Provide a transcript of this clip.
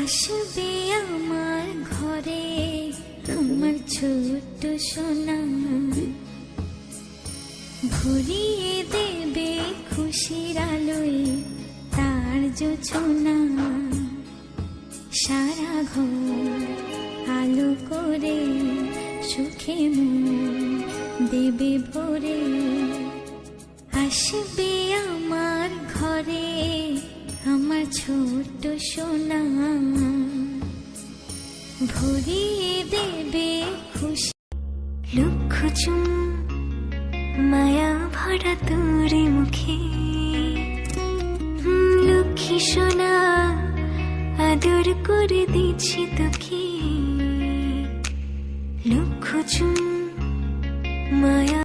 আসবে আমার ঘরে আমার ছোট্ট সোনা, ভরিয়ে দেবে খুশির আলোয় তার জোছনা। সারা ঘর আলো করে সুখে মন দেবে ভরে। আসবে আমার ঘরে আমার ছোট্ট সোনা, ভরিয়ে দেবে খুশি। লক্ষ চুম মায়া ভরা তোরে মুখে, লক্ষ্মী সোনা আদর করে দিচ্ছি তোকে। লক্ষ চুম মায়া